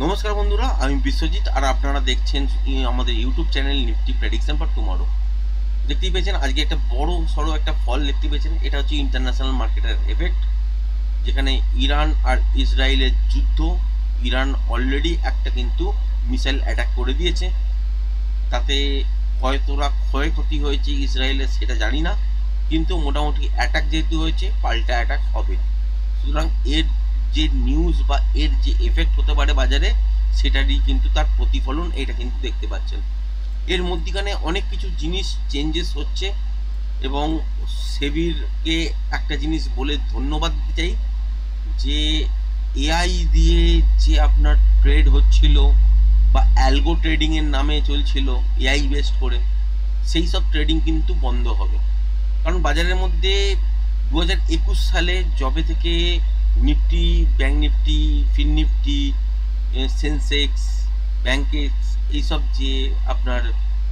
নমস্কার বন্ধুরা, আমি বিশ্বজিৎ আর আপনারা দেখছেন আমাদের YouTube channel Nifty prediction for tomorrow. দেখতেই পেয়েছেন আজকে একটা বড় সড়ো একটা ফল দেখতে পেয়েছেন। এটা হচ্ছে ইন্টারন্যাশনাল মার্কেটের এফেক্ট, যেখানে ইরান আর ইসরায়েলের যুদ্ধ। ইরান অলরেডি একটা কিন্তু মিসাইল অ্যাটাক করে দিয়েছে। তাতে কতটা ক্ষয়ক্ষতি হয়েছে ইসরায়েলের সেটা জানি না, কিন্তু মোটামুটি অ্যাটাক যেহেতু হয়েছে, পাল্টা অ্যাটাক হবে। সুতরাং এর যে নিউজ বা এর যে এফেক্ট হতে পারে বাজারে, সেটারই কিন্তু তার প্রতিফলন এটা কিন্তু দেখতে পাচ্ছেন। এর মধ্যিখানে অনেক কিছু জিনিস চেঞ্জেস হচ্ছে, এবং সেবিরকে একটা জিনিস বলে ধন্যবাদ দিতে চাই, যে এআই দিয়ে যে আপনার ট্রেড হচ্ছিল বা অ্যালগো ট্রেডিং এর নামে চলছিল এআই বেসড করে, সেই সব ট্রেডিং কিন্তু বন্ধ হবে। কারণ বাজারের মধ্যে 2021 সালে যবে থেকে নিফটি, ব্যাঙ্ক নিফটি, ফিন নিফটি, সেন্সেক্স, ব্যাংকেক্স, এইসব যে আপনার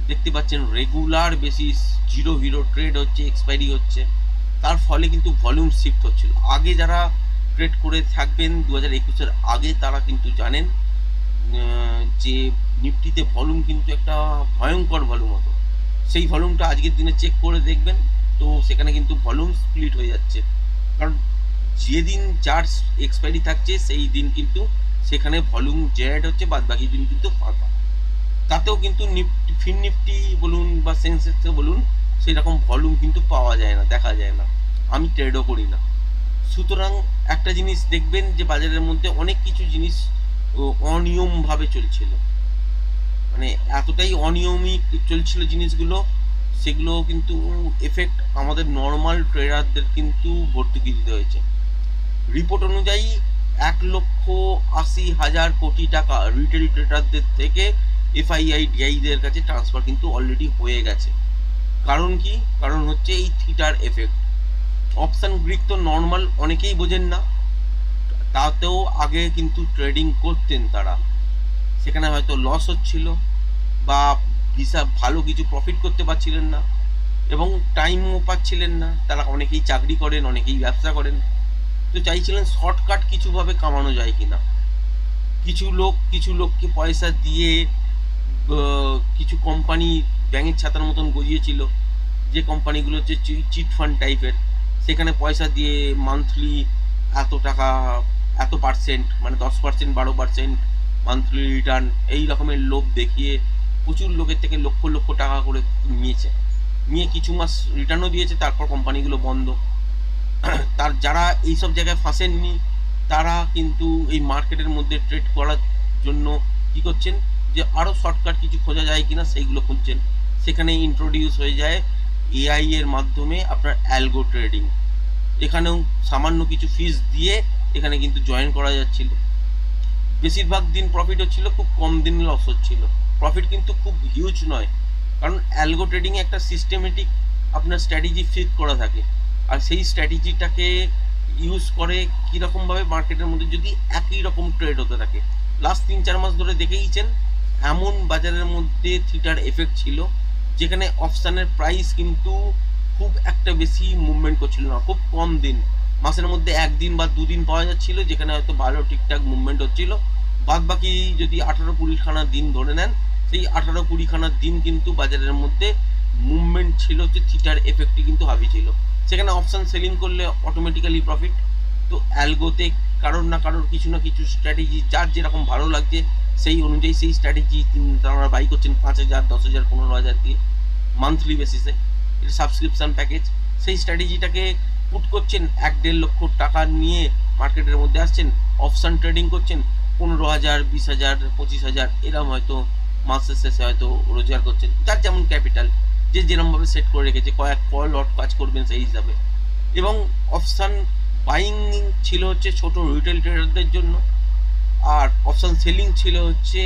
দেখতে পাচ্ছেন regular basis zero hero trade হচ্ছে, এক্সপায়ারি হচ্ছে, তার ফলে কিন্তু ভলিউম শিফট হচ্ছিল। আগে যারা ট্রেড করে থাকবেন 2021-এর আগে, তারা কিন্তু জানেন যে নিফটিতে ভলিউম কিন্তু একটা ভয়ঙ্কর ভলিউম হতো। সেই ভলিউমটা আজকের দিনে চেক করে দেখবেন, তো সেখানে কিন্তু ভলিউম স্প্লিট হয়ে যাচ্ছে। কারণ যেদিন যার এক্সপায়ারি থাকছে সেই দিন কিন্তু সেখানে ভলিউম জেনারেট হচ্ছে, বাদ বাকি দিন কিন্তু ফাঁকা। তাতেও কিন্তু নিফটি, ফিন নিফটি বলুন বা সেন্সেক্সে বলুন, সেরকম ভলিউম কিন্তু পাওয়া যায় না, দেখা যায় না। আমি ট্রেডও করি না। সুতরাং একটা জিনিস দেখবেন যে বাজারের মধ্যে অনেক কিছু জিনিস অনিয়মভাবে চলছিল, মানে এতটাই অনিয়মিক চলছিল জিনিসগুলো, সেগুলো কিন্তু এফেক্ট আমাদের নর্মাল ট্রেডারদের কিন্তু ভর্তুকি দিতে হয়েছে। রিপোর্ট অনুযায়ী 1,80,000 কোটি টাকা রিটেল ট্রেডারদের থেকে এফআইআই ডিআইদের কাছে ট্রান্সফার কিন্তু অলরেডি হয়ে গেছে। কারণ কি? কারণ হচ্ছে এই থিটার এফেক্ট। অপশন গ্রিক তো নর্মাল অনেকেই বোঝেন না, তাতেও আগে কিন্তু ট্রেডিং করতেন তারা, সেখানে হয়তো লস হচ্ছিল বা হিসাব ভালো কিছু প্রফিট করতে পারছিলেন না, এবং টাইমও পাচ্ছিলেন না। তারা অনেকেই চাকরি করেন, অনেকেই ব্যবসা করেন, তো চাইছিলেন শর্টকাট কিছুভাবে কামানো যায় কিনা। কিছু লোককে পয়সা দিয়ে কিছু কোম্পানি ব্যাঙের ছাতার মতন গজিয়েছিল, যে কোম্পানিগুলো হচ্ছে চিট ফান্ড টাইপের। সেখানে পয়সা দিয়ে মান্থলি এত টাকা, এত পার্সেন্ট, মানে 10%, 12% মান্থলি রিটার্ন, এই রকমের লোভ দেখিয়ে প্রচুর লোকের থেকে লক্ষ লক্ষ টাকা করে নিয়ে কিছু মাস রিটার্নও দিয়েছে, তারপর কোম্পানিগুলো বন্ধ। তার যারা এইসব জায়গায় ফাঁসেননি, তারা কিন্তু এই মার্কেটের মধ্যে ট্রেড করার জন্য কি করছেন, যে আরও শর্টকাট কিছু খোঁজা যায় কিনা সেইগুলো খুঁজছেন। সেখানে ইন্ট্রোডিউস হয়ে যায় এআই এর মাধ্যমে আপনার অ্যালগো ট্রেডিং। এখানেও সামান্য কিছু ফিস দিয়ে এখানে কিন্তু জয়েন করা যাচ্ছিল। বেশিরভাগ দিন প্রফিট হচ্ছিল, খুব কম দিন লস হচ্ছিল। প্রফিট কিন্তু খুব হিউজ নয়, কারণ অ্যালগো ট্রেডিংয়ে একটা সিস্টেমেটিক আপনার স্ট্র্যাটেজি ফিট করা থাকে, আর সেই স্ট্র্যাটেজিটাকে ইউজ করে কীরকমভাবে মার্কেটের মধ্যে যদি একই রকম ট্রেড হতে থাকে। লাস্ট 3-4 মাস ধরে দেখেইছেন এমন বাজারের মধ্যে থিটার এফেক্ট ছিল, যেখানে অপশানের প্রাইস কিন্তু খুব একটা বেশি মুভমেন্ট করছিল না। খুব কম দিন, মাসের মধ্যে একদিন বা দুদিন পাওয়া যাচ্ছিল যেখানে হয়তো ভালো ঠিকঠাক মুভমেন্ট হচ্ছিল। বাদ বাকি যদি 18-20 দিন ধরে নেন, সেই 18-20 দিন কিন্তু বাজারের মধ্যে মুভমেন্ট ছিল, যে থিটার এফেক্টই কিন্তু হাবি ছিল। সেখানে অপশান সেলিং করলে অটোমেটিক্যালি প্রফিট। তো অ্যালগোতে কারোর না কারোর কিছু না কিছু স্ট্র্যাটেজি, যার যেরকম ভালো লাগছে সেই অনুযায়ী সেই স্ট্র্যাটেজি তারা বাই করছেন 5,000, 10,000, 15,000 দিয়ে মান্থলি বেসিসে। এটা সাবস্ক্রিপশন প্যাকেজ। সেই স্ট্র্যাটেজিটাকে পুট করছেন, 1-1.5 লক্ষ টাকা নিয়ে মার্কেটের মধ্যে আসছেন, অপশান ট্রেডিং করছেন, 15,000, 20,000, 25,000 এরকম হয়তো মাসের শেষে হয়তো রোজগার করছেন, যার যেমন ক্যাপিটাল, যে যেরকমভাবে সেট করে রেখেছে, কয়েক লট কাজ করবেন সেই হিসাবে। এবং অপশান বাইং ছিল হচ্ছে ছোট রিটেল ট্রেডারদের জন্য, আর অপশান সেলিং ছিল হচ্ছে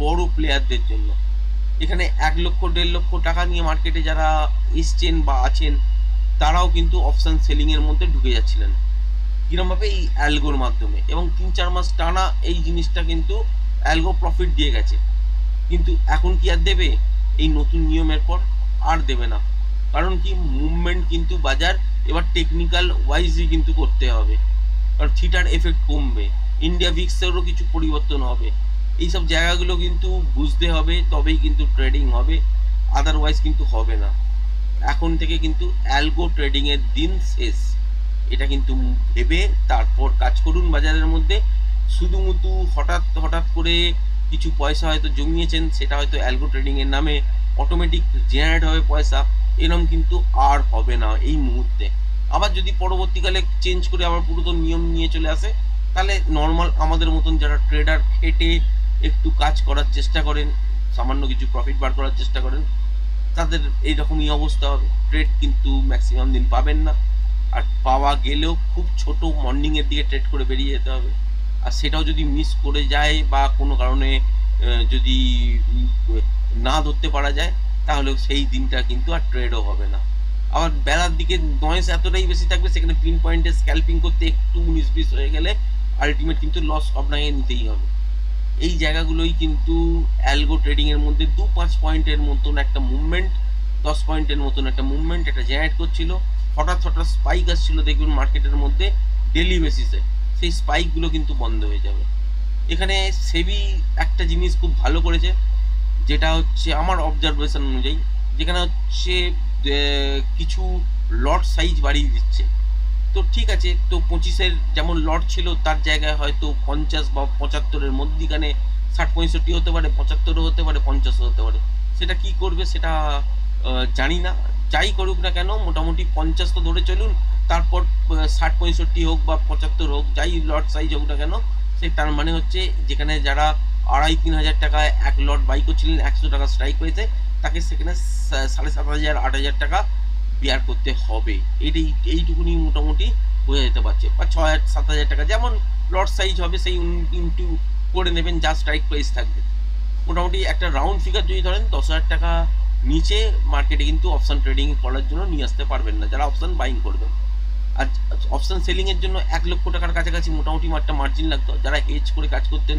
বড় প্লেয়ারদের জন্য। এখানে 1-1.5 লক্ষ টাকা নিয়ে মার্কেটে যারা এসছেন বা আছেন, তারাও কিন্তু অপশান সেলিংয়ের মধ্যে ঢুকে যাচ্ছিলেন। কিরমভাবে? এই অ্যালগোর মাধ্যমে। এবং 3-4 মাস টানা এই জিনিসটা কিন্তু অ্যালগো প্রফিট দিয়ে গেছে। কিন্তু এখন কি আর দেবে? এই নতুন নিয়মের পর আর দেবে না। কারণ কি, মুভমেন্ট কিন্তু বাজার এবার টেকনিক্যাল ওয়াইজই কিন্তু করতে হবে, কারণ থিটার এফেক্ট কমবে। ইন্ডিয়া ভিক্সেরও কিছু পরিবর্তন হবে। এইসব জায়গাগুলো কিন্তু বুঝতে হবে, তবেই কিন্তু ট্রেডিং হবে, আদারওয়াইজ কিন্তু হবে না। এখন থেকে কিন্তু অ্যালগো ট্রেডিং এর দিন শেষ, এটা কিন্তু ভেবে তারপর কাজ করুন বাজারের মধ্যে। শুধুমুধু হঠাৎ হঠাৎ করে কিছু পয়সা হয়তো জমিয়েছেন, সেটা হয়তো অ্যালগো ট্রেডিং এর নামে অটোমেটিক জেনারেট হবে পয়সা, এরকম কিন্তু আর হবে না এই মুহূর্তে। আবার যদি পরবর্তীকালে চেঞ্জ করে আবার পুরাতন নিয়ম নিয়ে চলে আসে, তাহলে নর্মাল আমাদের মতন যারা ট্রেডার খেটে একটু কাজ করার চেষ্টা করেন, সামান্য কিছু প্রফিট বার করার চেষ্টা করেন, তাদের এইরকমই অবস্থা হবে। ট্রেড কিন্তু ম্যাক্সিমাম দিন পাবেন না, আর পাওয়া গেলেও খুব ছোট মর্নিংয়ের দিকে ট্রেড করে বেরিয়ে যেতে হবে। আর সেটাও যদি মিস করে যায় বা কোনো কারণে যদি না ধরতে পারা যায়, তাহলে সেই দিনটা কিন্তু আর ট্রেডও হবে না। আবার বেলার দিকে নয়েজ এতটাই বেশি থাকবে, সেখানে পিন পয়েন্টে স্ক্যাল্পিং করতে একটু 19-20 হয়ে গেলে আলটিমেট কিন্তু লস আপনাকে নিতেই হবে। এই জায়গাগুলোই কিন্তু অ্যালগো ট্রেডিং এর মধ্যে 2-5 পয়েন্টের মতন একটা মুভমেন্ট, 10 পয়েন্টের মতন একটা মুভমেন্ট এটা জেনারেট করছিল। হঠাৎ হঠাৎ স্পাইক আসছিল দেখবেন মার্কেটের মধ্যে ডেলি বেসিসে, সেই স্পাইকগুলো কিন্তু বন্ধ হয়ে যাবে। এখানে সেবি একটা জিনিস খুব ভালো করেছে, যেটা হচ্ছে আমার অবজারভেশন অনুযায়ী, যেখানে হচ্ছে কিছু লট সাইজ বাড়িয়ে দিচ্ছে। তো ঠিক আছে, তো 25-এর যেমন লট ছিল তার জায়গায় হয়তো 50 বা 75-এর মধ্যিখানে 60-65 হতে পারে, 75ও হতে পারে, 50ও হতে পারে। সেটা কি করবে সেটা জানি না। যাই করুক না কেন, মোটামুটি 50 তো ধরে চলুন, তারপর 60-65 হোক বা 75 হোক, যাই লট সাইজ হোক না কেন, সে তার মানে হচ্ছে যেখানে যারা 2,500-3 হাজার টাকায় এক লট বাই করছিলেন, 100 টাকা স্ট্রাইক হয়েছে, তাকে সেখানে 7,500-8,000 টাকা বিয়ার করতে হবে। এইটুকুনি মোটামুটি বোঝা যেতে পারছে। বা 6,000-7,000 টাকা যেমন লট সাইজ হবে সেই ইনটু করে নেবেন, যা স্ট্রাইক প্রাইস থাকবে। মোটামুটি একটা রাউন্ড ফিগার যদি ধরেন 10,000 টাকা নিচে মার্কেটে কিন্তু অপশন ট্রেডিং করার জন্য নিয়ে আসতে পারবেন না যারা অপশন বাইং করবেন। আর অপশন সেলিং এর জন্য 1 লক্ষ টাকার কাছাকাছি মোটামুটি একটা মার্জিন লাগতো। যারা হেজ করে কাজ করতেন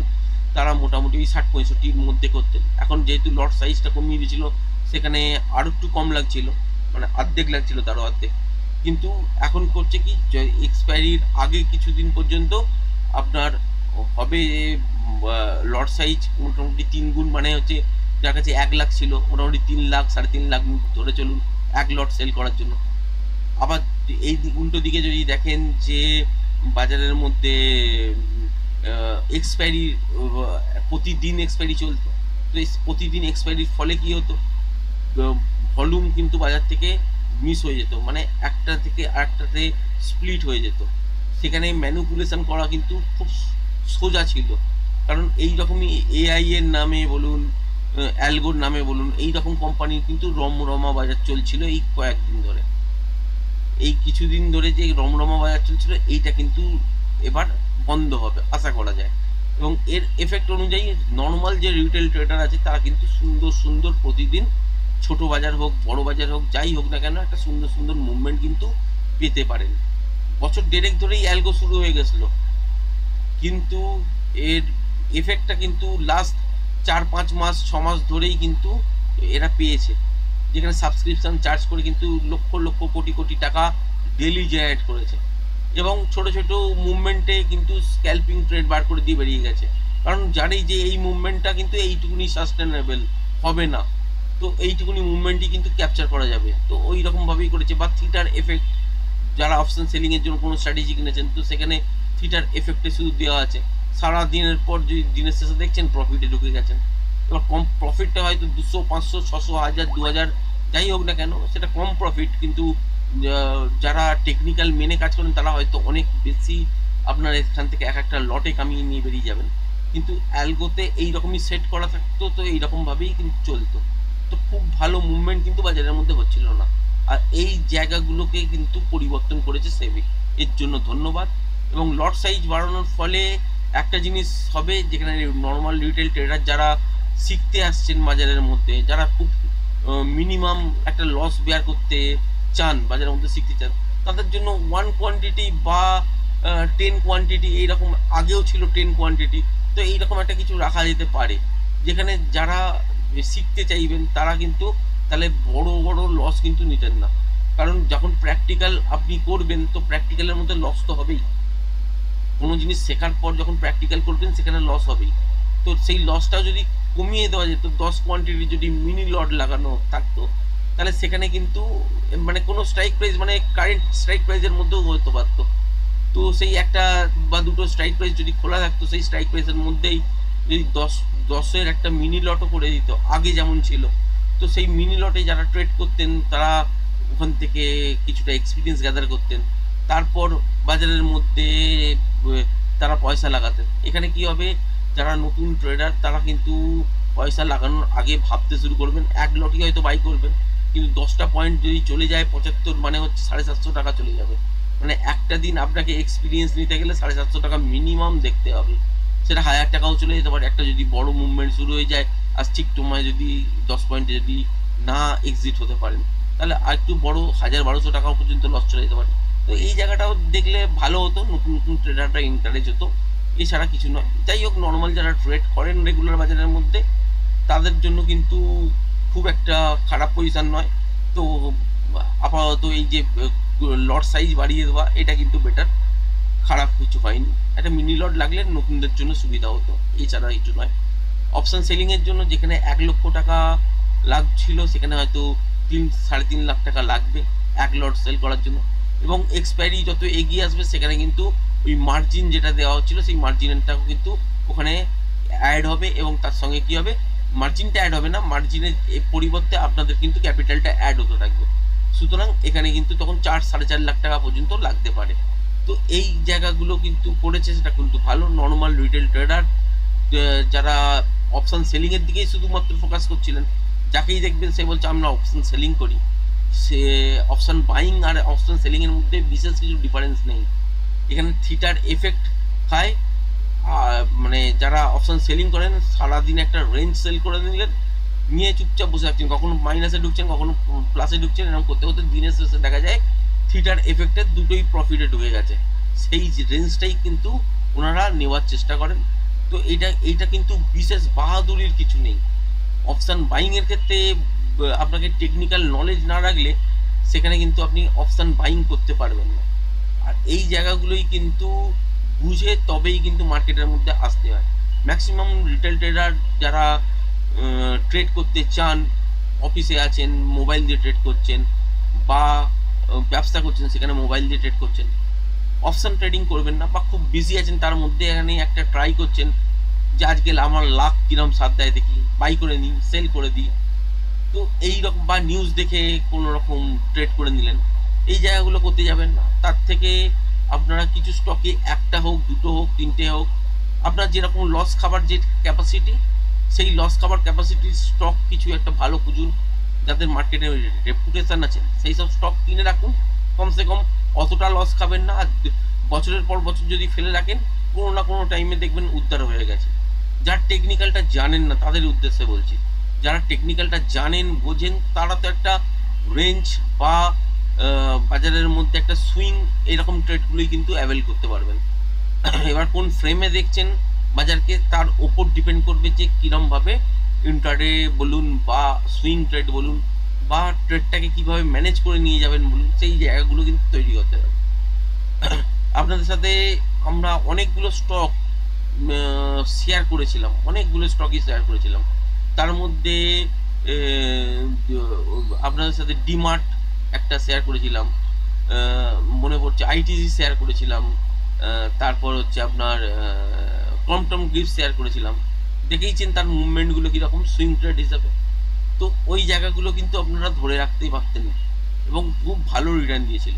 তারা মোটামুটি 60-65-র মধ্যে করতেন। এখন যেহেতু লট সাইজটা কমিয়ে দিয়েছিল, সেখানে আরো একটু কম লাগছিল, মানে অর্ধেক লাগছিল, তারও অর্ধেক। কিন্তু এখন করছে কি, এক্সপায়ারির আগে কিছুদিন পর্যন্ত আপনার হবে লট সাইজ মোটামুটি 3 গুণ, মানে হচ্ছে যার কাছে 1 লাখ ছিল মোটামুটি 3 লাখ 3.5 লাখ ধরে চলুন এক লট সেল করার জন্য। আবার এই উল্টো দিকে যদি দেখেন যে বাজারের মধ্যে এক্সপায়ারি প্রতিদিন এক্সপায়ারি চলতো, তো প্রতিদিন এক্সপায়ারির ফলে কি হতো, ভলিউম কিন্তু বাজার থেকে মিস হয়ে যেত, মানে একটা থেকে আরেকটাতে স্প্লিট হয়ে যেত। সেখানে ম্যানিপুলেশন করা কিন্তু খুব সোজা ছিল, কারণ এই রকমই এআই এর নামে বলুন, অ্যালগোর নামে বলুন, এই রকম কোম্পানির কিন্তু রমরমা বাজার চলছিল এই কয়েকদিন ধরে। এই কিছুদিন ধরে যে রমরমা বাজার চলছিল, এইটা কিন্তু এবার বন্ধ হবে আশা করা যায়। এবং এর এফেক্ট অনুযায়ী নর্মাল যে রিটেল ট্রেডার আছে তারা কিন্তু সুন্দর সুন্দর প্রতিদিন ছোট বাজার হোক বড় বাজার হোক যাই হোক না কেন একটা সুন্দর সুন্দর মুভমেন্ট কিন্তু পেতে পারেন। বছর দেড়েক ধরেই অ্যালগো শুরু হয়ে গেছিল, কিন্তু এর এফেক্টটা কিন্তু লাস্ট 4-5 মাস 6 মাস ধরেই কিন্তু এরা পেয়েছে, যেখানে সাবস্ক্রিপশন চার্জ করে কিন্তু লক্ষ লক্ষ কোটি কোটি টাকা ডেলি জেনারেট করেছে। এবং ছোট ছোট মুভমেন্টে কিন্তু স্ক্যাল্পিং ট্রেড বার করে দিয়ে বেরিয়ে গেছে, কারণ জানি যে এই মুভমেন্টটা কিন্তু এইটুকুনি সাস্টেনেবল হবে না, তো এইটুকুনি মুভমেন্টই কিন্তু ক্যাপচার করা যাবে। তো ওই রকমভাবেই করেছে। বা থিটার এফেক্ট, যারা অপশন সেলিংয়ের জন্য কোনো স্ট্র্যাটেজি কিনেছেন, তো সেখানে থিটার এফেক্টে শুধু দেওয়া আছে, সারা দিনের পর যদি দিনের শেষে দেখছেন প্রফিটে ঢুকে গেছেন। এবার কম প্রফিটটা হয়তো 200, 500, 600, 1000, 2000 যাই হোক না কেন, সেটা কম প্রফিট, কিন্তু যারা টেকনিক্যাল মেনে কাজ করেন তারা হয়তো অনেক বেশি আপনার এখান থেকে এক একটা লটে কামিয়ে নিয়ে বেরিয়ে যাবেন। কিন্তু অ্যালগোতে এইরকমই সেট করা থাকতো, তো এইরকমভাবেই কিন্তু চলতো, তো খুব ভালো মুভমেন্ট কিন্তু বাজারের মধ্যে হচ্ছিল না। আর এই জায়গাগুলোকে কিন্তু পরিবর্তন করেছে সেবি, এর জন্য ধন্যবাদ। এবং লট সাইজ বাড়ানোর ফলে একটা জিনিস হবে, যেখানে নর্মাল রিটেল ট্রেডার যারা শিখতে আসছেন বাজারের মধ্যে, যারা খুব মিনিমাম একটা লস বেয়ার করতে চান, বাজারের মধ্যে শিখতে চান, তাদের জন্য 1 কোয়ান্টিটি বা 10 কোয়ান্টিটি এইরকম, আগেও ছিল 10 কোয়ান্টিটি, তো এইরকম একটা কিছু রাখা যেতে পারে, যেখানে যারা শিখতে চাইবেন তারা কিন্তু তাহলে বড় বড় লস কিন্তু নিতেন না। কারণ যখন প্র্যাকটিক্যাল আপনি করবেন, তো প্র্যাকটিক্যালের মধ্যে লস তো হবেই, কোনো জিনিস শেখার পর যখন প্র্যাকটিক্যাল করবেন সেখানে লস হবেই। তো সেই লসটাও যদি কমিয়ে দেওয়া যেত, 10 কোয়ান্টিটি যদি মিনি লট লাগানো থাকতো, তাহলে সেখানে কিন্তু মানে কোনো স্ট্রাইক প্রাইস মানে কারেন্ট স্ট্রাইক প্রাইসের মধ্যেও হতে পারতো। তো সেই একটা বা দুটো স্ট্রাইক প্রাইস যদি খোলা থাকতো, সেই স্ট্রাইক প্রাইসের মধ্যেই যদি 10-10-এর একটা মিনি লটও করে দিত আগে যেমন ছিল, তো সেই মিনি লটে যারা ট্রেড করতেন তারা ওখান থেকে কিছুটা এক্সপিরিয়েন্স গ্যাদার করতেন, তারপর বাজারের মধ্যে তারা পয়সা লাগাতেন। এখানে কি হবে, যারা নতুন ট্রেডার তারা কিন্তু পয়সা লাগানোর আগে ভাবতে শুরু করবেন, এক লটই হয়তো বাই করবেন, কিন্তু 10টা পয়েন্ট যদি চলে যায় 75, মানে হচ্ছে 750 টাকা চলে যাবে। মানে একটা দিন আপনাকে এক্সপিরিয়েন্স নিতে গেলে 750 টাকা মিনিমাম দেখতে হবে, সেটা 1000 টাকাও চলে যেতে পারে একটা যদি বড় মুভমেন্ট শুরু হয়ে যায়। আর ঠিক সময় যদি 10 পয়েন্টে যদি না এক্সিট হতে পারেন, তাহলে আর একটু বড় 1000-1200 টাকাও পর্যন্ত লস চলে যেতে পারে। তো এই জায়গাটাও দেখলে ভালো হতো, নতুন নতুন ট্রেডাররা এনকারেজ হতো, এছাড়া কিছু নয়। যাই হোক, নর্মাল যারা ট্রেড করেন রেগুলার বাজারের মধ্যে, তাদের জন্য কিন্তু খুব একটা খারাপ পজিশন নয়। তো আপাতত এই যে লট সাইজ বাড়িয়ে দেওয়া, এটা কিন্তু বেটার, খারাপ কিছু হয়নি। একটা মিনি লট লাগলে নতুনদের জন্য সুবিধা হতো, এছাড়া কিছু নয়। অপশন সেলিং এর জন্য যেখানে 1 লক্ষ টাকা লাগছিল, সেখানে হয়তো 3-3.5 লাখ টাকা লাগবে এক লট সেল করার জন্য। এবং এক্সপায়ারি যত এগিয়ে আসবে সেখানে কিন্তু ওই মার্জিন যেটা দেওয়া হচ্ছিল, সেই মার্জিনটাও কিন্তু ওখানে অ্যাড হবে, এবং তার সঙ্গে কি হবে, মার্জিনটা অ্যাড হবে না, মার্জিনের পরিবর্তে আপনাদের কিন্তু ক্যাপিটালটা অ্যাড হতে থাকবে। সুতরাং এখানে কিন্তু তখন 4-4.5 লাখ টাকা পর্যন্ত লাগতে পারে। তো এই জায়গাগুলো কিন্তু পড়েছে, সেটা কিন্তু ভালো। নর্মাল রিটেল ট্রেডার যারা অপশন সেলিং এর দিকেই শুধুমাত্র ফোকাস করছিলেন, যাকেই দেখবেন সে বলছে আমরা অপশন সেলিং করি, সে অপশন বাইং আর অপশন সেলিং এর মধ্যে বিশেষ কিছু ডিফারেন্স নেই। এখানে থিটার এফেক্ট খায়। মানে যারা অপশন সেলিং করেন সারাদিন একটা রেঞ্জ সেল করে নিলেন, নিয়ে চুপচাপ বসে থাকছেন, কখনো মাইনাসে ঢুকছেন কখনো প্লাসে ঢুকছেন, এরকম করতে করতে দিনের শেষে দেখা যায় থিটার এফেক্টের দুটোই প্রফিটে ঢুকে গেছে। সেই রেঞ্জটাই কিন্তু ওনারা নেওয়ার চেষ্টা করেন। তো এইটা কিন্তু বিশেষ বাহাদুরির কিছু নেই। অপশন বাইং এর ক্ষেত্রে আপনাকে টেকনিক্যাল নলেজ না রাখলে সেখানে কিন্তু আপনি অপশন বাইং করতে পারবেন না। আর এই জায়গাগুলোই কিন্তু বুঝে তবেই কিন্তু মার্কেটের মধ্যে আসতে হয়। ম্যাক্সিমাম রিটেল ট্রেডার যারা ট্রেড করতে চান, অফিসে আছেন, মোবাইল দিয়ে ট্রেড করছেন, বা ব্যবসা করছেন সেখানে মোবাইল দিয়ে ট্রেড করছেন, অপশন ট্রেডিং করবেন না, বা খুব বিজি আছেন তার মধ্যে এখানে একটা ট্রাই করছেন যে আজকে আমার লাখ কিরম সাথ দেয় দেখি, বাই করে নিই, সেল করে দিই। তো এইরকম, বা নিউজ দেখে কোনো রকম ট্রেড করে নিলেন, এই জায়গাগুলো করতে যাবেন না। তার থেকে আপনারা কিছু স্টকে একটা হোক, দুটো হোক, তিনটে হোক, আপনার যেরকম লস খাবার যে ক্যাপাসিটি, সেই লস খাবার ক্যাপাসিটির স্টক কিছু একটা ভালো খুঁজুন, যাদের মার্কেটে রেপুটেশন আছে, সেই সব স্টক কিনে রাখুন। কমসে কম অতটা লস খাবেন না। আর বছরের পর বছর যদি ফেলে রাখেন, কোনো না কোনো টাইমে দেখবেন উদ্ধার হয়ে গেছে। যারা টেকনিক্যালটা জানেন না তাদের উদ্দেশ্যে বলছি, যারা টেকনিক্যালটা জানেন বোঝেন, তারা তো একটা রেঞ্জ বা বাজারের মধ্যে একটা সুইং, এরকম ট্রেডগুলোই কিন্তু অ্যাভেল করতে পারবেন। এবার কোন ফ্রেমে দেখছেন বাজারকে, তার ওপর ডিপেন্ড করবে যে কীরমভাবে ইন্ট্রাডে বলুন বা সুইং ট্রেড বলুন, বা ট্রেডটাকে কীভাবে ম্যানেজ করে নিয়ে যাবেন বলুন, সেই জায়গাগুলো কিন্তু তৈরি করতে হবে। আপনাদের সাথে আমরা অনেকগুলো স্টক শেয়ার করেছিলাম, অনেকগুলো স্টকই শেয়ার করেছিলাম। তার মধ্যে আপনাদের সাথে ডিমার্ট একটা শেয়ার করেছিলাম, মনে পড়ছে আইটিসি শেয়ার করেছিলাম, তারপর হচ্ছে আপনার ক্রম্পটন গ্রিপস শেয়ার করেছিলাম। দেখেইছেন তার মুভমেন্টগুলো কীরকম সুইং ট্রেড হিসাবে। তো ওই জায়গাগুলো কিন্তু আপনারা ধরে রাখতেই পারতেন এবং খুব ভালো রিটার্ন দিয়েছিল।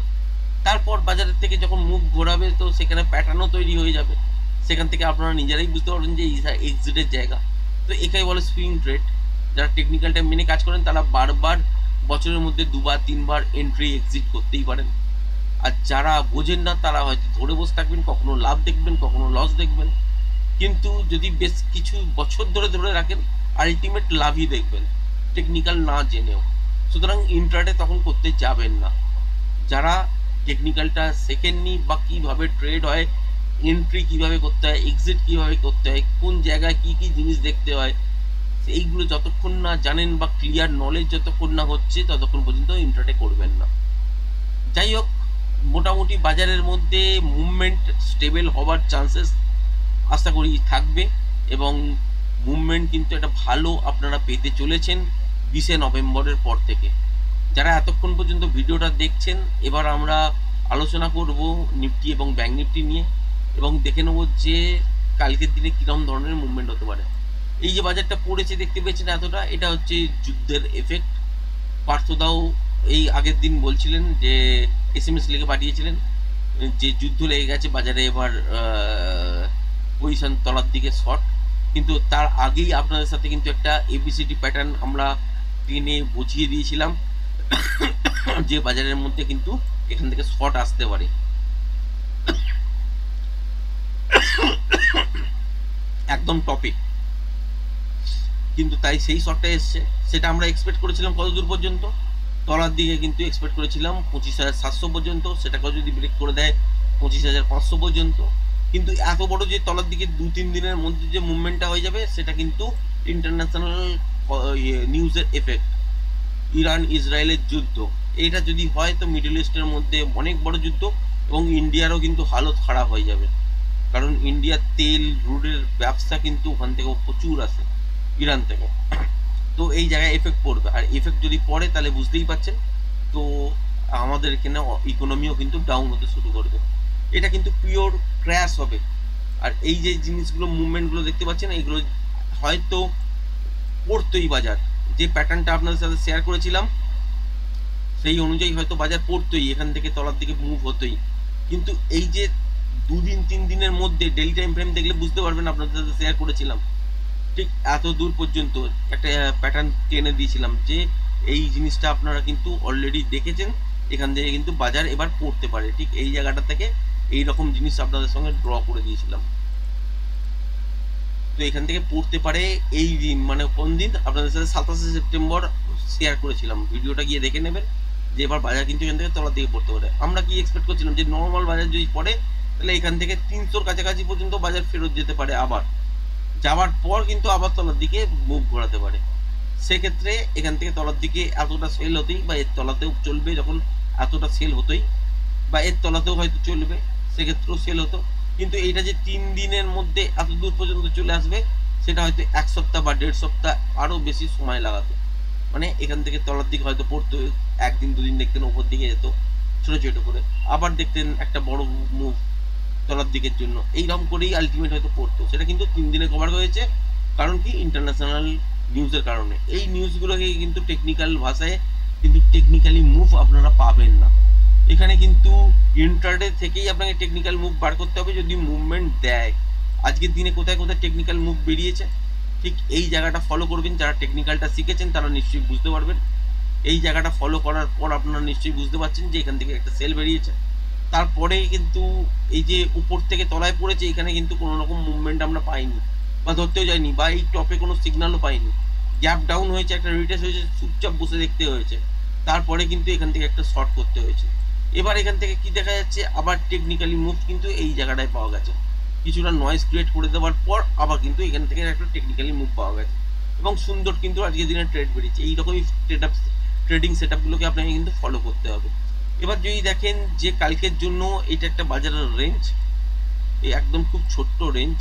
তারপর বাজারের থেকে যখন মুখ ঘোরাবে, তো সেখানে প্যাটার্নও তৈরি হয়ে যাবে, সেখান থেকে আপনারা নিজেরাই বুঝতে পারবেন যে এক্সিটের জায়গা। তো এটাই বলে সুইং ট্রেড। যারা টেকনিক্যালটা মেনে কাজ করেন তারা বারবার বছরের মধ্যে 2-3 বার এন্ট্রি এক্সিট করতেই পারেন। আর যারা বোঝেন না তারা হয়তো ধরে বসে থাকবেন, কখনো লাভ দেখবেন, কখনো লস দেখবেন, কিন্তু যদি বেশ কিছু বছর ধরে ধরে রাখেন আলটিমেট লাভই দেখবেন, টেকনিক্যাল না জেনেও। সুতরাং ইন্ট্রাডে তখন করতে যাবেন না। যারা টেকনিক্যালটা শেখেননি বা কীভাবে ট্রেড হয়, এন্ট্রি কীভাবে করতে হয়, এক্সিট কীভাবে করতে হয়, কোন জায়গায় কী কী জিনিস দেখতে হয়, এইগুলো যতক্ষণ না জানেন বা ক্লিয়ার নলেজ যতক্ষণ না হচ্ছে, ততক্ষণ পর্যন্ত ইন্ট্রাডে করবেন না। যাই হোক, মোটামুটি বাজারের মধ্যে মুভমেন্ট স্টেবল হওয়ার চান্সেস আশা করি থাকবে, এবং মুভমেন্ট কিন্তু একটা ভালো আপনারা পেতে চলেছেন 20শে নভেম্বরের পর থেকে। যারা এতক্ষণ পর্যন্ত ভিডিওটা দেখছেন, এবার আমরা আলোচনা করব নিফটি এবং ব্যাংক নিফটি নিয়ে, এবং দেখে নেব যে কালকের দিনে কিরম ধরনের মুভমেন্ট হতে পারে। এই যে বাজারটা পড়েছে দেখতে পেয়েছেন এতটা, এটা হচ্ছে যুদ্ধের এফেক্ট। পার্থদাও এই আগের দিন বলছিলেন যে SMS লিখে পাঠিয়েছিলেন যে যুদ্ধ লেগে গেছে বাজারে, এবার পজিশন তলার দিকে শর্ট। কিন্তু তার আগেই আপনাদের সাথে কিন্তু একটা ABCD প্যাটার্ন আমরা টেনে বুঝিয়ে দিয়েছিলাম যে বাজারের মধ্যে কিন্তু এখান থেকে শর্ট আসতে পারে। একদম টপে কিন্তু তাই সেই শর্টটা এসছে, সেটা আমরা এক্সপেক্ট করেছিলাম কত দূর পর্যন্ত, তলার দিকে কিন্তু এক্সপেক্ট করেছিলাম 25,700 পর্যন্ত, সেটাকেও যদি ব্রেক করে দেয় 25,500 পর্যন্ত। কিন্তু এত বড় যে তলার দিকে 2-3 দিনের মধ্যে যে মুভমেন্টটা হয়ে যাবে, সেটা কিন্তু ইন্টারন্যাশনাল নিউজের এফেক্ট। ইরান ইসরায়েলের যুদ্ধ, এইটা যদি হয় তো মিডল ইস্টের মধ্যে অনেক বড় যুদ্ধ, এবং ইন্ডিয়ারও কিন্তু হালত খারাপ হয়ে যাবে, কারণ ইন্ডিয়ার তেল রুটের ব্যবসা কিন্তু ওখান থেকে প্রচুর আসে ইরান থেকে। তো এই জায়গায় এফেক্ট পড়বে, আর এফেক্ট যদি পড়ে তাহলে বুঝতেই পারছেন তো আমাদের এখানে ইকোনমিও কিন্তু ডাউন হতে শুরু করবে, এটা কিন্তু পিওর ক্র্যাশ হবে। আর এই যে জিনিসগুলো মুভমেন্টগুলো দেখতে পাচ্ছেন, এইগুলো হয়তো পড়তোই বাজার, যে প্যাটার্নটা আপনাদের সাথে শেয়ার করেছিলাম সেই অনুযায়ী হয়তো বাজার পড়তোই, এখান থেকে তলার দিকে মুভ হতোই। কিন্তু এই যে 2-3 দিনের মধ্যে ডেইলি টাইম ফ্রেম দেখলে বুঝতে পারবেন, আপনাদের সাথে শেয়ার করেছিলাম ঠিক এত দূর পর্যন্ত একটা প্যাটার্ন টেনে দিয়েছিলাম যে এই জিনিসটা আপনারা কিন্তু অলরেডি দেখেছেন, এখান থেকে কিন্তু বাজার এবার পড়তে পারে। ঠিক এই জায়গাটা থেকে এই রকম জিনিস আপনাদের সঙ্গে ড্র করে দিয়েছিলাম, তো এখান থেকে পড়তে পারে এই দিন, মানে কোন দিন আপনাদের সাথে 27শে সেপ্টেম্বর শেয়ার করেছিলাম, ভিডিওটা গিয়ে দেখে নেবেন যে এবার বাজার কিন্তু এখান থেকে তলার দিকে পড়তে পারে। আমরা কি এক্সপেক্ট করছিলাম যে নর্মাল বাজার যদি পড়ে তাহলে এখান থেকে 300-র কাছাকাছি পর্যন্ত বাজার ফেরত যেতে পারে, আবার যাওয়ার পর কিন্তু আবার তলার দিকে মুভ ঘোরাতে পারে। সেক্ষেত্রে এখান থেকে তলার দিকে এতটা সেল হতেই, বা এর তলাতেও চলবে, যখন এতটা সেল হতোই, বা এর তলাতেও হয়তো চলবে, সেক্ষেত্রেও সেল হতো। কিন্তু এইটা যে 3 দিনের মধ্যে এত দূর পর্যন্ত চলে আসবে, সেটা হয়তো 1 সপ্তাহ বা 1.5 সপ্তাহ আরও বেশি সময় লাগাতো। মানে এখান থেকে তলার দিকে হয়তো পড়তো, 1-2 দিন দেখতেন উপর দিকে যেত ছোটো ছোটো করে, আবার দেখতেন একটা বড় মুভ তলার দিকের জন্য, এইরকম করেই আলটিমেট হয়তো পড়তো। সেটা কিন্তু 3 দিনে কভার হয়েছে, কারণ কি ইন্টারন্যাশনাল নিউজের কারণে। এই নিউজগুলোকে কিন্তু টেকনিক্যাল ভাষায় কিন্তু টেকনিক্যালি মুভ আপনারা পাবেন না, এখানে কিন্তু ইন্ট্রাডে থেকেই আপনাকে টেকনিক্যাল মুভ বার করতে হবে যদি মুভমেন্ট দেয়। আজকের দিনে কোথায় কোথায় টেকনিক্যাল মুভ বেরিয়েছে, ঠিক এই জায়গাটা ফলো করবেন। যারা টেকনিক্যালটা শিখেছেন তারা নিশ্চয়ই বুঝতে পারবেন। এই জায়গাটা ফলো করার পর আপনারা নিশ্চয়ই বুঝতে পারছেন যে এখান থেকে একটা সেল বেরিয়েছে, তারপরে কিন্তু এই যে উপর থেকে তলায় পড়েছে, এখানে কিন্তু কোনো রকম মুভমেন্ট আমরা পাইনি, বা ধরতেও যাইনি, বা এই টপে কোনো সিগন্যালও পাইনি। গ্যাপ ডাউন হয়েছে, একটা রিটেস্ট হয়েছে, চুপচাপ বসে দেখতে হয়েছে, তারপরে কিন্তু এখান থেকে একটা শর্ট করতে হয়েছে। এবার এখান থেকে কি দেখা যাচ্ছে, আবার টেকনিক্যালি মুভ কিন্তু এই জায়গাটায় পাওয়া গেছে, কিছুটা নয়েজ ক্রিয়েট করে দেওয়ার পর আবার কিন্তু এখান থেকে একটা টেকনিক্যালি মুভ পাওয়া গেছে, এবং সুন্দর কিন্তু আজকের দিনে ট্রেড বেরিয়েছে। এইরকমই ট্রেডিং সেট আপগুলোকে আপনাকে কিন্তু ফলো করতে হবে। এবার যদি দেখেন যে কালকের জন্য এটা একটা বাজারের রেঞ্জ, এই একদম খুব ছোট্ট রেঞ্জ,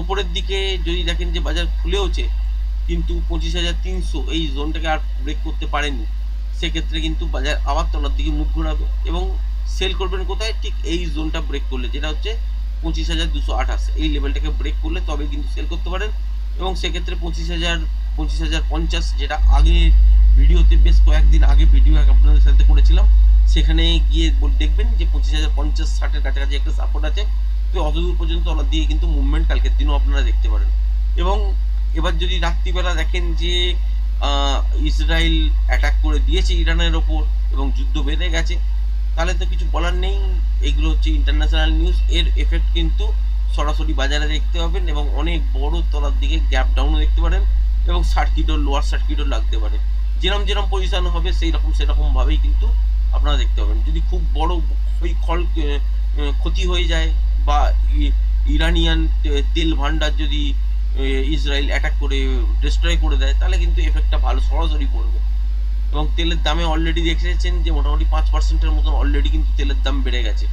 ওপরের দিকে যদি দেখেন যে বাজার খুলেওছে, কিন্তু 25,300 এই জোনটাকে আর ব্রেক করতে পারেনি, সেক্ষেত্রে কিন্তু বাজার আবার তলার দিকে মুখ ঘোরাবে, এবং সেল করবেন কোথায়, ঠিক এই জোনটা ব্রেক করলে, যেটা হচ্ছে 25,228, এই লেভেলটাকে ব্রেক করলে তবে কিন্তু সেল করতে পারেন। এবং সেক্ষেত্রে 25,050, যেটা আগে ভিডিওতে বেশ কয়েকদিন আগে ভিডিও আপনাদের সাথে করেছিলাম, সেখানে গিয়ে দেখবেন যে 25,050-60-এর কাছাকাছি একটা সাপোর্ট আছে, তো অতদূর পর্যন্ত তলার দিকে কিন্তু মুভমেন্ট কালকের দিনও আপনারা দেখতে পারেন। এবং এবার যদি রাত্রিবেলা দেখেন যে ইসরায়েল অ্যাটাক করে দিয়েছে ইরানের ওপর এবং যুদ্ধ বেঁধে গেছে, তাহলে তো কিছু বলার নেই, এইগুলো হচ্ছে ইন্টারন্যাশনাল নিউজ, এর এফেক্ট কিন্তু সরাসরি বাজারে দেখতে পাবেন, এবং অনেক বড় তলার দিকে গ্যাপ ডাউনও দেখতে পারেন, এবং সার্কিটও লোয়ার সার্কিটও লাগতে পারে। যেরকম যেরকম পজিশন হবে সেরকম ভাবেই কিন্তু আপনারা দেখতে পাবেন। যদি খুব বড় ওই ক্ষতি হয়ে যায়, বা ইরানিয়ান তেল ভান্ডার যদি ইসরায়েল অ্যাটাক করে ডিস্ট্রয় করে দেয়, তাহলে কিন্তু এফেক্টটা ভালো সরাসরি পড়বে। এবং তেলের দামে অলরেডি দেখেছেন যে মোটামুটি 5%-এর মতন অলরেডি কিন্তু তেলের দাম বেড়ে গেছে।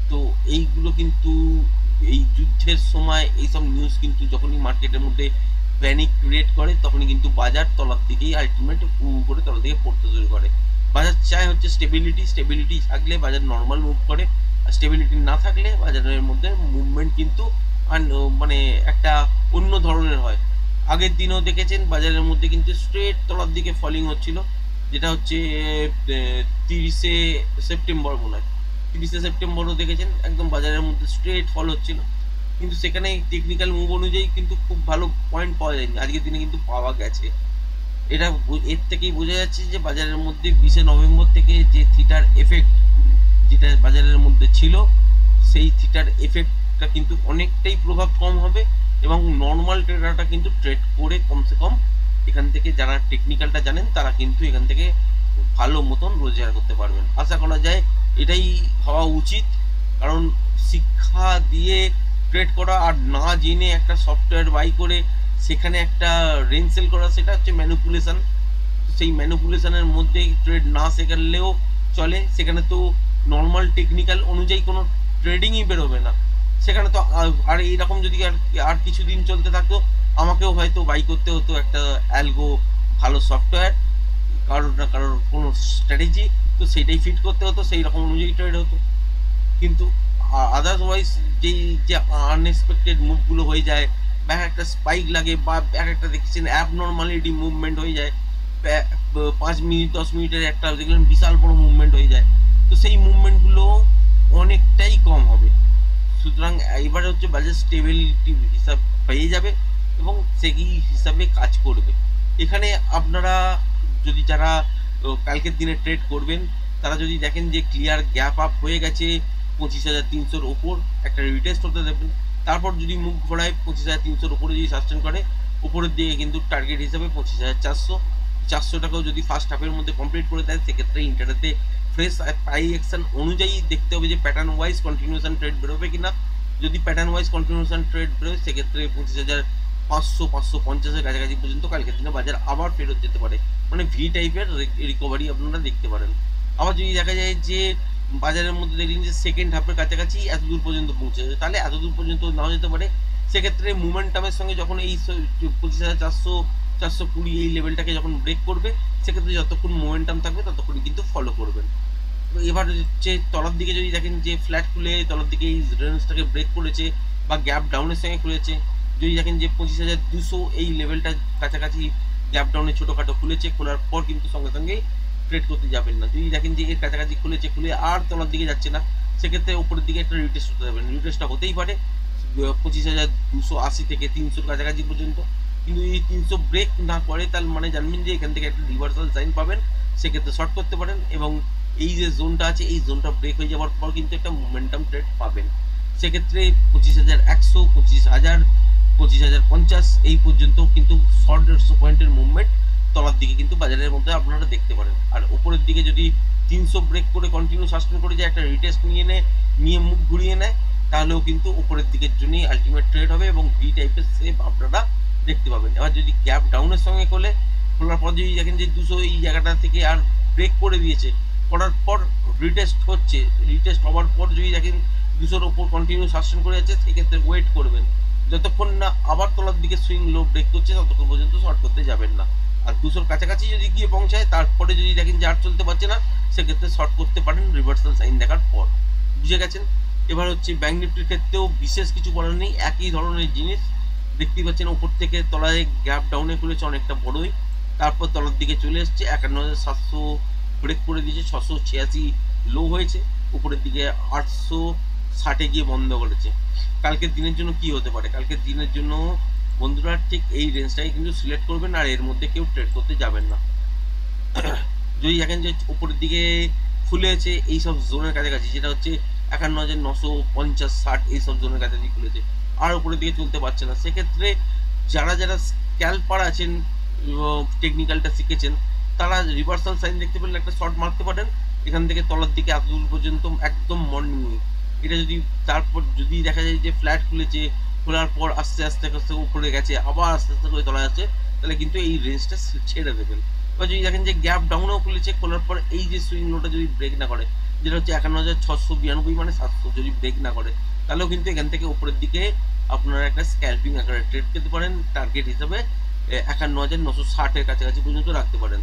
তো এইগুলো কিন্তু এই যুদ্ধের সময় এইসব নিউজ কিন্তু যখনই মার্কেটের মধ্যে প্যানিক ক্রিয়েট করে তখনই কিন্তু বাজার তলার দিকেই আলটিমেট করে তলার দিকে পড়তে শুরু করে। বাজার চায় হচ্ছে স্টেবিলিটি থাকলে বাজার নর্মাল মুভ করে, আর স্টেবিলিটি না থাকলে বাজারের মধ্যে মুভমেন্ট কিন্তু মানে একটা অন্য ধরনের হয়। আগের দিনও দেখেছেন বাজারের মধ্যে কিন্তু স্ট্রেট তলার দিকে ফলিং হচ্ছিল, যেটা হচ্ছে 30শে সেপ্টেম্বর মনে হয়। 30শে সেপ্টেম্বরও দেখেছেন একদম বাজারের মধ্যে স্ট্রেট ফল হচ্ছিল, কিন্তু সেখানে টেকনিক্যাল মুভ অনুযায়ী কিন্তু খুব ভালো পয়েন্ট পাওয়া যায়নি। আজকের দিনে কিন্তু পাওয়া গেছে। এটা এর থেকেই বোঝা যাচ্ছে যে বাজারের মধ্যে 20শে নভেম্বর থেকে যে থিটার এফেক্ট যেটা বাজারের মধ্যে ছিল, সেই থিটার এফেক্টটা কিন্তু অনেকটাই প্রভাব কম হবে, এবং নর্মাল ট্রেডারটা কিন্তু ট্রেড করে কমসে কম এখান থেকে যারা টেকনিক্যালটা জানেন তারা কিন্তু এখান থেকে ভালো মতন রোজগার করতে পারবেন। আশা করা যায় এটাই হওয়া উচিত, কারণ শিক্ষা দিয়ে ট্রেড করা আর না জেনে একটা সফটওয়্যার বাই করে সেখানে একটা রেঞ্জ সেল করা, সেটা হচ্ছে ম্যানিপুলেশন। সেই ম্যানিপুলেশনের মধ্যে ট্রেড না শেখালেও চলে, সেখানে তো নর্মাল টেকনিক্যাল অনুযায়ী কোনো ট্রেডিংই বেরোবে না। সেখানে তো আর এইরকম যদি আর কিছুদিন চলতে থাকতো, আমাকেও হয়তো বাই করতে হতো একটা অ্যালগো ভালো সফটওয়্যার, কারোর না কারোর কোনো স্ট্র্যাটেজি, তো সেইটাই ফিট করতে হতো, সেই রকম অনুযায়ী ট্রেড হতো। কিন্তু আদারওয়াইজ যে আনএক্সপেক্টেড মুভগুলো হয়ে যায়, বা একটা স্পাইক লাগে, বা একটা দেখেছেন অ্যাবনর্মালিটি মুভমেন্ট হয়ে যায়, 5 মিনিট 10 মিনিটের একটা দেখলেন বিশাল বড় মুভমেন্ট হয়ে যায়, তো সেই মুভমেন্টগুলো অনেকটাই কম হবে। সুতরাং এবারে হচ্ছে বাজার স্টেবিলিটি হিসাব পেয়ে যাবে এবং সেই হিসাবে কাজ করবে। এখানে আপনারা যদি যারা কালকের দিনে ট্রেড করবেন, তারা যদি দেখেন যে ক্লিয়ার গ্যাপ আপ হয়ে গেছে 25,300-র ওপর, একটা রিটেস্ট হতে দেবেন। তারপর যদি মুখ ঘোরায় 25,300-র ওপরে যদি সাস্টেন করে, উপরের দিকে কিন্তু টার্গেট হিসাবে 25,400টাকেও যদি ফার্স্ট হাফের মধ্যে কমপ্লিট করে দেয়, সেক্ষেত্রে ইন্টারনেটে ফ্রেশ প্রাইস অ্যাকশন অনুযায়ী দেখতে হবে যে প্যাটার্ন ওয়াইজ কন্টিনিউশন ট্রেড বেরোবে কিনা। যদি প্যাটার্ন ওয়াইজ কন্টিনিউশন ট্রেড বেরোয়, সেক্ষেত্রে 25,500-550-এর কাছাকাছি পর্যন্ত কালকের দিনে বাজার আবার ফেরত যেতে পারে, মানে ভি টাইপের রিকভারি আপনারা দেখতে পারেন। আবার যদি দেখা যায় যে বাজারের মধ্যে দেখলেন যে সেকেন্ড হাফের কাছাকাছি এত দূর পর্যন্ত পৌঁছেছে, তাহলে এত দূর পর্যন্ত নাও যেতে পারে। সেক্ষেত্রে মোমেন্টামের সঙ্গে যখন এই 25,400-420 এই লেভেলটাকে যখন ব্রেক করবে, সেক্ষেত্রে যতক্ষণ মোমেন্টাম থাকবে ততক্ষণই কিন্তু ফলো করবেন। এবার হচ্ছে তলার দিকে যদি দেখেন যে ফ্ল্যাট খুলে তলার দিকে এই রেঞ্জটাকে ব্রেক করেছে বা গ্যাপ ডাউনের সঙ্গে খুলেছে, যদি দেখেন যে 25,200 এই লেভেলটা কাছাকাছি গ্যাপ ডাউনে ছোটোখাটো খুলেছে, খোলার পর কিন্তু সঙ্গে সঙ্গে ট্রেড করতে যাবেন না। যদি দেখেন যে এর কাছাকাছি খুলে আর তলার দিকে যাচ্ছে না, সেক্ষেত্রে উপরের দিকে একটা রিটেস্ট হতে যাবেন। রিটেস্টটা হতেই পারে 25,280 থেকে 300-র কাছাকাছি পর্যন্ত, কিন্তু এই 300 ব্রেক না করে তার মানে জানবেন যে এখান থেকে একটা রিভার্সাল সাইন পাবেন, সেক্ষেত্রে শর্ট করতে পারেন, এবং এই যে জোনটা আছে এই জোনটা ব্রেক হয়ে যাওয়ার পর কিন্তু একটা মোমেন্টাম ট্রেড পাবেন। সেক্ষেত্রে 25,100, 25,000, 25,050 এই পর্যন্ত কিন্তু শর্ট 150 পয়েন্টের মুভমেন্ট তলার দিকে কিন্তু বাজারের মধ্যে আপনারা দেখতে পারেন। আর উপরের দিকে যদি 300 ব্রেক করে কন্টিনিউ সাস্টেন করে যে একটা রিটেস্ট নিয়ে মুখ ঘুরিয়ে নেয়, তাহলেও কিন্তু উপরের দিকের জন্যই আলটিমেট ট্রেড হবে এবং ভি টাইপের সেভ আপনারা দেখতে পাবেন। এবার যদি গ্যাপ ডাউনের সঙ্গে খোলার পর যদি দেখেন যে 200 এই জায়গাটা থেকে আর ব্রেক করে দিয়েছে, করার পর রিটেস্ট হওয়ার পর যদি দেখেন 200-র ওপর কন্টিনিউ সাস্টেন করে যাচ্ছে, সেক্ষেত্রে ওয়েট করবেন যতক্ষণ না আবার তলার দিকে সুইং লো ব্রেক করছে, ততক্ষণ পর্যন্ত শর্ট করতে যাবেন না। আর 200-র কাছাকাছি যদি গিয়ে পৌঁছায়, তারপরে যদি দেখেন যে আর চলতে পারছে না, সেক্ষেত্রে শর্ট করতে পারেন রিভার্সাল সাইন দেখার পর। বুঝে গেছেন? এবার হচ্ছে ব্যাংক নিফটির ক্ষেত্রেও বিশেষ কিছু বলার নেই, একই ধরনের জিনিস দেখতেই পাচ্ছেন। ওপর থেকে তলায় গ্যাপ ডাউনে খুলেছে অনেকটা বড়ই, তারপর তলার দিকে চলে এসছে 51,700 ব্রেক করে দিয়েছে, 686 লো হয়েছে, উপরের দিকে 860-এ গিয়ে বন্ধ করেছে। কালকের দিনের জন্য কি হতে পারে? কালকের দিনের জন্য বন্ধুরা ঠিক এই রেঞ্জটাকে কিন্তু সিলেক্ট করবেন, আর এর মধ্যে কেউ ট্রেড করতে যাবেন না। যদি দেখেন যে উপরের দিকে খুলেছে এইসব জোনের কাছাকাছি, যেটা হচ্ছে 51,950-60 এইসব জোনের কাছাকাছি খুলেছে, আর উপরের দিকে চলতে পারছে না, সেক্ষেত্রে যারা স্ক্যাল্পার আছেন, টেকনিক্যালটা শিখেছেন, তারা রিভার্সাল সাইন দেখতে পেলে একটা শর্ট মারতে পারেন এখান থেকে তলার দিকে এত দূর পর্যন্ত, একদম মর্নিং উইক। এটা যদি তারপর যদি দেখা যায় যে ফ্ল্যাট খুলেছে, খোলার পর আস্তে আস্তে উপরে গেছে, আবার আস্তে আস্তে করে তলা যাচ্ছে, তাহলে কিন্তু এই রেঞ্জটা ছেড়ে দেবেন। বা যদি দেখেন যে গ্যাপ ডাউনেও খুলেছে, খোলার পর এই যে সুইং লোটা যদি ব্রেক না করে, যেটা হচ্ছে 51,692 মানে 700, যদি ব্রেক না করে, তাহলেও কিন্তু এখান থেকে উপরের দিকে আপনারা একটা স্ক্যালপিং আকারে ট্রেড পেতে পারেন। টার্গেট হিসাবে 51,960 এর কাছাকাছি পর্যন্ত রাখতে পারেন।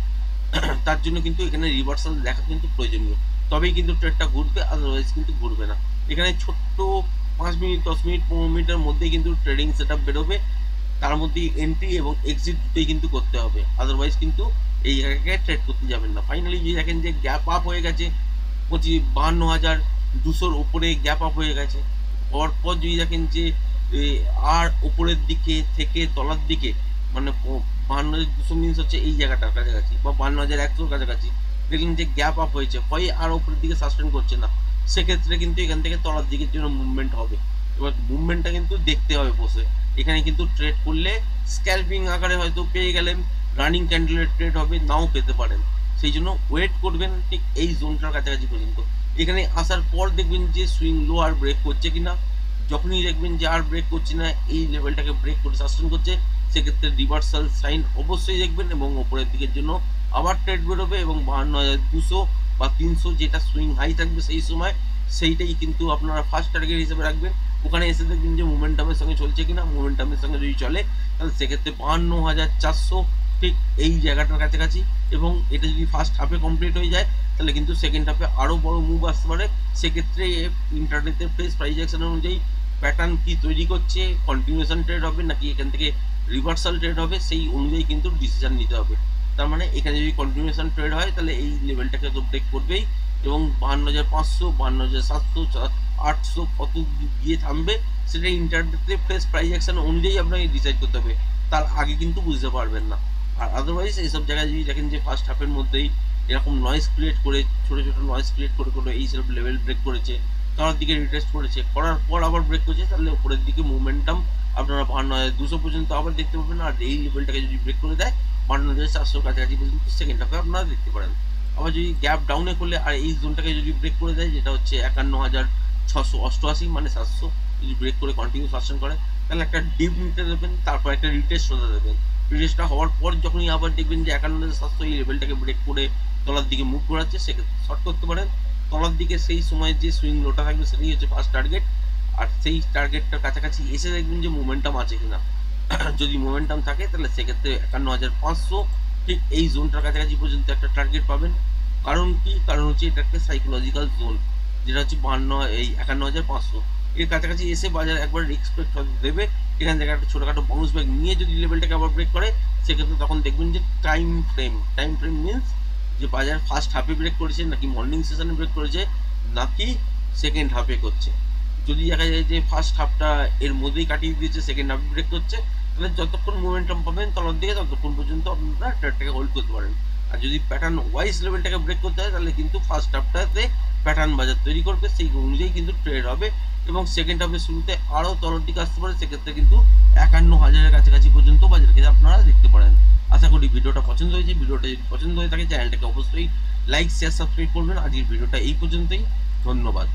তার জন্য কিন্তু এখানে রিভার্সাল দেখা কিন্তু প্রয়োজনীয়, তবেই কিন্তু ট্রেডটা ঘুরবে, আদারওয়াইজ কিন্তু ঘুরবে না। এখানে ছোট্ট 5 মিনিট, 10 মিনিট, 15 মিনিটের মধ্যেই কিন্তু ট্রেডিং সেট আপ বেরোবে। তার মধ্যে এন্ট্রি এবং এক্সিট দুটোই কিন্তু করতে হবে, আদারওয়াইজ কিন্তু এই জায়গায় ট্রেড করতে যাবেন না। ফাইনালি যদি দেখেন যে গ্যাপ আপ হয়ে গেছে 52,200 উপরে গ্যাপ আপ হয়ে গেছে, পরপর যদি দেখেন যে আর উপরের দিকে থেকে তলার দিকে মানে 52,200 মিনস হচ্ছে এই জায়গাটার কাছাকাছি বা 52,100 কাছাকাছি, দেখলেন যে গ্যাপ আপ হয়েছে, হয় আর উপরের দিকে সাসপেন্ড করছে না, সেক্ষেত্রে কিন্তু এখান থেকে তলার দিকের জন্য মুভমেন্ট হবে। এবার মুভমেন্টটা কিন্তু দেখতে হবে বসে। এখানে কিন্তু ট্রেড করলে স্ক্যালপিং আকারে হয়তো পেয়ে গেলেন, রানিং ক্যান্ডেলের ট্রেড হবে, নাও পেতে পারেন। সেই জন্য ওয়েট করবেন ঠিক এই জোনটার কাছাকাছি পর্যন্ত। এখানে আসার পর দেখবেন যে সুইং লো আর ব্রেক করছে কিনা। যখনই দেখবেন যে আর ব্রেক করছে না, এই লেভেলটাকে ব্রেক করে সাস্টেন করছে, সেক্ষেত্রে রিভার্সাল সাইন অবশ্যই দেখবেন এবং ওপরের দিকের জন্য আবার ট্রেড বেরোবে এবং 52,200 বা 300 যেটা সুইং হাই থাকবে সেই সময়, সেইটাই কিন্তু আপনারা ফার্স্ট টার্গেট হিসেবে রাখবেন। ওখানে এসে দেখবেন যে মোমেন্টামের সঙ্গে চলছে কিনা, মোমেন্টামের সঙ্গে যদি চলে তাহলে সেক্ষেত্রে 52,400 ঠিক এই জায়গাটার কাছাকাছি, এবং এটা যদি ফার্স্ট হাফে কমপ্লিট হয়ে যায় তাহলে কিন্তু সেকেন্ড হাফে আরও বড় মুভ আসতে পারে। সেক্ষেত্রে ইন্টারনেটে প্রেস প্রাইস অ্যাকশন অনুযায়ী প্যাটার্ন কি তৈরি করছে, কন্টিনিউশন ট্রেড হবে নাকি এখান থেকে রিভার্সাল ট্রেড হবে, সেই অনুযায়ী কিন্তু ডিসিশন নিতে হবে। তার মানে এখানে যদি কন্টিনিউশন ট্রেড হয় তাহলে এই লেভেলটাকে তো ব্রেক করবেই এবং 52,500, 52,700, 800 কত গিয়ে থামবে সেটা ইন্টারনেটে প্রেস প্রাইস অ্যাকশন অনুযায়ী আপনাকে ডিসাইড করতে হবে, তার আগে কিন্তু বুঝতে পারবেন না। আর আদারওয়াইজ এইসব জায়গায় যদি দেখেন যে ফার্স্ট হাফের মধ্যেই এরকম নয়েজ ক্রিয়েট করে, ছোটো ছোটো নয়েজ ক্রিয়েট করে করে এই সব লেভেল ব্রেক করেছে, তলার দিকে রিটেস্ট করেছে, করার পর আবার ব্রেক করেছে, তাহলে উপরের দিকে মুভমেন্টাম আপনারা 52,200 পর্যন্ত আবার দেখতে পাবেন। আর এই লেভেলটাকে যদি ব্রেক করে দেয় 52,400 কাছাকাছি পর্যন্ত সেকেন্ড হাফে আপনারা দেখতে পারেন। আবার যদি গ্যাপ ডাউনে করলে আর এই জোনটাকে যদি ব্রেক করে দেয়, যেটা হচ্ছে 51,688 মানে 700, যদি ব্রেক করে কন্টিনিউ সাসটেন করে তাহলে একটা ডিপ নিতে দেবেন, তারপর একটা রিটেস্ট হতে দেবেন। রিটেস্টটা হওয়ার পর যখনই আবার দেখবেন যে 51,700 এই লেভেলটাকে ব্রেক করে তলার দিকে মুভ করাচ্ছে, সেক্ষেত্রে শর্ট করতে পারেন। তলার দিকে সেই সময় যে সুইং লোটা থাকবে সেটাই হচ্ছে ফার্স্ট টার্গেট, আর সেই টার্গেটটার কাছাকাছি এসে দেখবেন যে মোমেন্টাম আছে কিনা। যদি মোমেন্টাম থাকে তাহলে সেক্ষেত্রে 51,500 ঠিক এই জোনটার কাছাকাছি পর্যন্ত একটা টার্গেট পাবেন। কারণ কি, কারণ হচ্ছে এটা একটা সাইকোলজিক্যাল জোন, যেটা হচ্ছে 51,500 এর কাছাকাছি এসে বাজার একবার এক্সপেক্ট দেবে। এখান থেকে একটা ছোটোখাটো বাউন্স ব্যাক নিয়ে যদি লেভেলটাকে আবার ব্রেক করে, সেক্ষেত্রে তখন দেখবেন যে টাইম ফ্রেম মিনস যে বাজার ফার্স্ট হাফে ব্রেক করেছে নাকি মর্নিং সেশনে ব্রেক করেছে নাকি সেকেন্ড হাফে করছে। যদি দেখা যায় যে ফার্স্ট হাফটা এর মধ্যেই কাটিয়ে দিয়েছে, সেকেন্ড হাফে ব্রেক করছে, তাহলে যতক্ষণ মোমেন্টাম পাবেন তলার দিকে ততক্ষণ পর্যন্ত আপনারা ট্রেডটাকে হোল্ড করতে পারেন। আর যদি প্যাটার্ন ওয়াইজ লেভেলটাকে ব্রেক করতে হয় তাহলে কিন্তু ফার্স্ট হাফটাতে প্যাটার্ন বাজার তৈরি করবে, সেই অনুযায়ী কিন্তু ট্রেড হবে এবং সেকেন্ড হাফের শুরুতে আরও তলার দিকে আসতে পারে, সেক্ষেত্রে কিন্তু 51,000-এর কাছাকাছি পর্যন্ত বাজারকে আপনারা দেখতে পারেন। আশা করি ভিডিওটা পছন্দ হয়েছে। ভিডিওটা যদি পছন্দ হয়ে থাকে চ্যানেলটাকে অবশ্যই লাইক, শেয়ার, সাবস্ক্রাইব করবেন। আজকের ভিডিওটা এই পর্যন্তই, ধন্যবাদ।